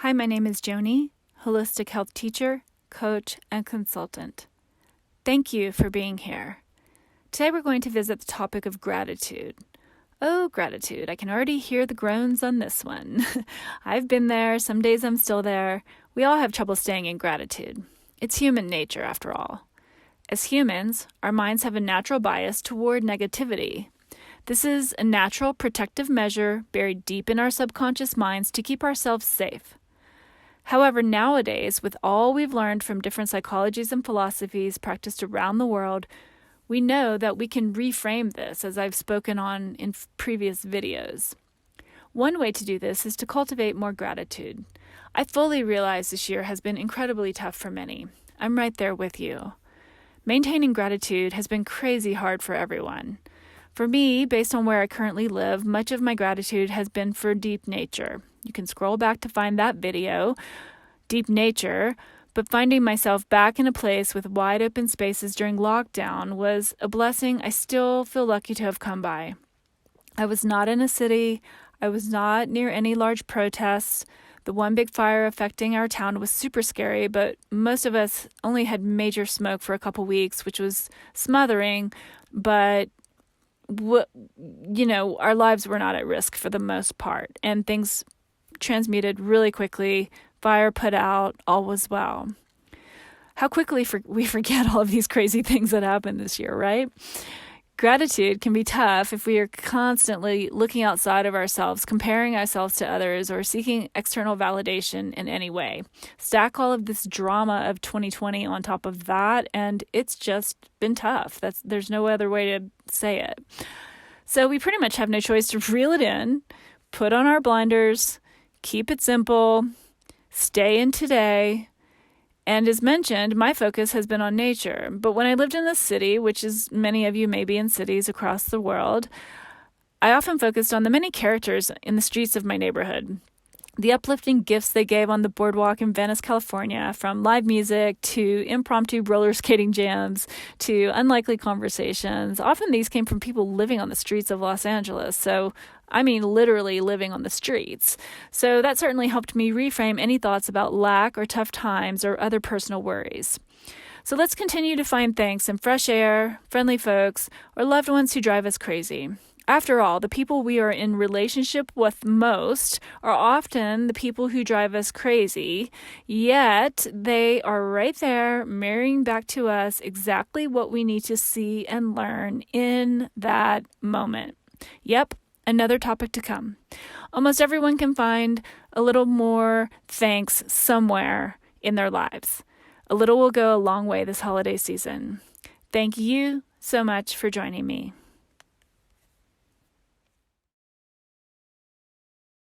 Hi, my name is Joni, holistic health teacher, coach, and consultant. Thank you for being here. Today we're going to visit the topic of gratitude. Oh, gratitude. I can already hear the groans on this one. I've been there. Some days I'm still there. We all have trouble staying in gratitude. It's human nature, after all. As humans, our minds have a natural bias toward negativity. This is a natural protective measure buried deep in our subconscious minds to keep ourselves safe. However, nowadays, with all we've learned from different psychologies and philosophies practiced around the world, we know that we can reframe this, as I've spoken on in previous videos. One way to do this is to cultivate more gratitude. I fully realize this year has been incredibly tough for many. I'm right there with you. Maintaining gratitude has been crazy hard for everyone. For me, based on where I currently live, much of my gratitude has been for deep nature. You can scroll back to find that video, Deep Nature, but finding myself back in a place with wide open spaces during lockdown was a blessing I still feel lucky to have come by. I was not in a city. I was not near any large protests. The one big fire affecting our town was super scary, but most of us only had major smoke for a couple weeks, which was smothering, but our lives were not at risk for the most part, and things transmuted really quickly, fire put out, all was well. How quickly we forget all of these crazy things that happened this year, right? Gratitude can be tough if we are constantly looking outside of ourselves, comparing ourselves to others, or seeking external validation in any way. Stack all of this drama of 2020 on top of that, and it's just been tough. There's no other way to say it. So we pretty much have no choice to reel it in, put on our blinders, keep it simple, stay in today. And as mentioned, my focus has been on nature. But when I lived in the city, which is many of you may be in cities across the world, I often focused on the many characters in the streets of my neighborhood. The uplifting gifts they gave on the boardwalk in Venice, California, from live music to impromptu roller skating jams to unlikely conversations. Often these came from people living on the streets of Los Angeles. So, I mean, literally living on the streets. So that certainly helped me reframe any thoughts about lack or tough times or other personal worries. So let's continue to find thanks in fresh air, friendly folks, or loved ones who drive us crazy. After all, the people we are in relationship with most are often the people who drive us crazy, yet they are right there mirroring back to us exactly what we need to see and learn in that moment. Yep, another topic to come. Almost everyone can find a little more thanks somewhere in their lives. A little will go a long way this holiday season. Thank you so much for joining me.